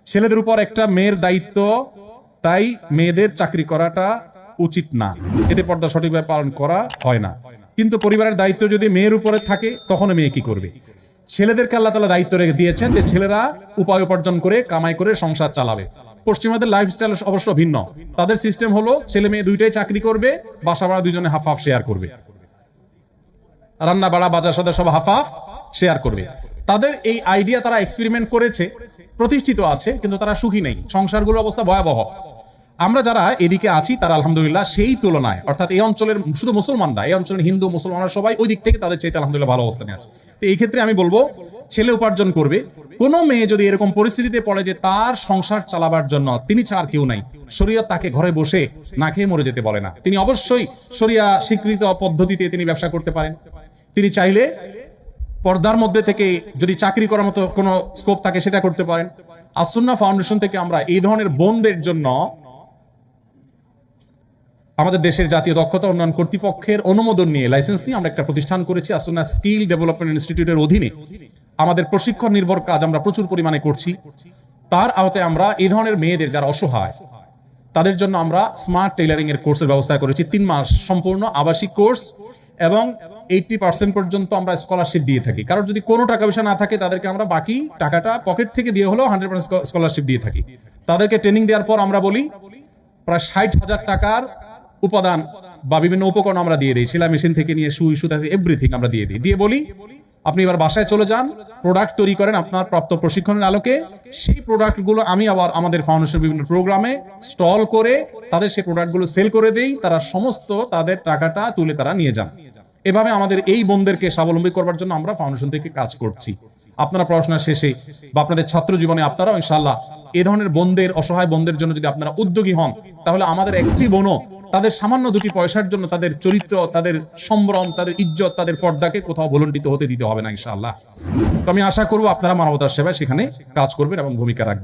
ছেলেদের উপর একটা মেয়ের দায়িত্ব, তাই মেয়েদের চাকরি করাটা উচিত না, এতে পর্দা সঠিকভাবে পালন করা হয় না। কিন্তু পরিবারের দায়িত্ব যদি মেয়ের উপরে থাকে তখন মেয়ে কি করবে? ছেলেদেরকে আল্লাহ তাআলা দায়িত্ব রেখে দিয়েছেন যে ছেলেরা উপায় উপার্জন করে কামাই করে সংসার চালাবে। পশ্চিমাদের লাইফস্টাইল অবশ্য ভিন্ন। তাদের সিস্টেম হলো ছেলে মেয়ে দুইটাই চাকরি করবে, বাসা ভাড়া দুইজনে হাফ হাফ শেয়ার করবে, রান্না বাড়া বাজার সদা সব হাফ হাফ শেয়ার করবে। তাদের এই আইডিয়া তারা এক্সপেরিমেন্ট করেছে, প্রতিষ্ঠিত আছে, কিন্তু তারা সুখী নেই, সংসারগুলোর অবস্থা ভয়াবহ। আমরা যারা এদিকে আছি তারা আলহামদুলিল্লাহ সেই তুলনায়, অর্থাৎ এই অঞ্চলের শুধু মুসলমানরা, এই অঞ্চলের হিন্দু মুসলমানরা সবাই ওই দিক থেকে তাদের চাইতে আলহামদুলিল্লাহ ভালো অবস্থানে আছে। তো এই ক্ষেত্রে আমি বলবো ছেলে উপার্জন করবে। কোনো মেয়ে যদি এরকম পরিস্থিতিতে পড়ে যে তার সংসার চালাবার জন্য তিনি ছাড়া কেউ নাই, শরিয়ত তাকে ঘরে বসে না খেয়ে মরে যেতে বলে না। তিনি অবশ্যই শরিয়া স্বীকৃত পদ্ধতিতে তিনি ব্যবসা করতে পারেন। তিনি চাইলে পর্দার মধ্যে থেকে যদি চাকরি করার মতো কোনো স্কোপ থাকে সেটা করতে পারেন। আসুন্নাহ ফাউন্ডেশন থেকে আমরা এই ধরনের বোনদের জন্য আমাদের দেশের জাতীয় দক্ষতা উন্নয়ন কর্তৃপক্ষের অনুমোদন নিয়ে, লাইসেন্স নিয়ে আমরা একটা প্রতিষ্ঠান করেছি আসুন্নাহ স্কিল ডেভেলপমেন্ট ইনস্টিটিউটের অধীনে। আমাদের প্রশিক্ষণ নির্ভর কাজ আমরা প্রচুর পরিমাণে করছি। তার আওতায় আমরা এই ধরনের মেয়েদের যারা অসহায় তাদের জন্য আমরা স্মার্ট টেইলারিং এর কোর্সের ব্যবস্থা করেছি। 3 মাস সম্পূর্ণ আবাসিক কোর্স এবং 80% পর্যন্ত আমরা স্কলারশিপ দিয়ে থাকি। কারণ যদি কোনো টাকা পয়সা না থাকে তাদেরকে আমরা বাকি টাকাটা পকেট থেকে দিয়ে হলেও 100% স্কলারশিপ দিয়ে থাকি। তাদেরকে ট্রেনিং দেওয়ার পর আমরা বলি প্রায় 60,000 টাকার উপাদান বা বিভিন্ন উপকরণ আমরা দিয়ে দিই, সেলাই মেশিন থেকে নিয়ে সুই সুতা থেকে এভরিথিং আমরা দিয়ে দিই। দিয়ে বলি আপনি এবার বাসায় চলে যান, প্রোডাক্ট তৈরি করেন আপনার প্রাপ্ত প্রশিক্ষণের আলোকে। সেই প্রোডাক্টগুলো আমি আবার আমাদের ফাউন্ডেশন বিভিন্ন প্রোগ্রামে স্টল করে তাদের সেই প্রোডাক্টগুলো সেল করে দেই, তারা সমস্ত তাদের টাকাটা তুলে তারা নিয়ে যান। এভাবে আমাদের এই বোনদেরকে স্বাবলম্বী করবার জন্য আমরা ফাউন্ডেশন থেকে কাজ করছি। আপনারা পড়াশোনা শেষে বা আপনাদের ছাত্র জীবনে আপনারাও ইনশাআল্লাহ এই ধরনের বোনদের, অসহায় বোনদের জন্য যদি আপনারা উদ্যোগী হন, তাহলে আমাদের একটি বোনও তাদের সামান্য 2টি পয়সার জন্য তাদের চরিত্র, তাদের সম্ভ্রম, তাদের ইজ্জত, তাদের পর্দাকে কোথাও ভুলণ্ঠিত হতে দিতে হবে না ইনশাআল্লাহ। তো আমি আশা করব আপনারা মানবতার সেবায় সেখানে কাজ করবেন এবং ভূমিকা রাখবেন।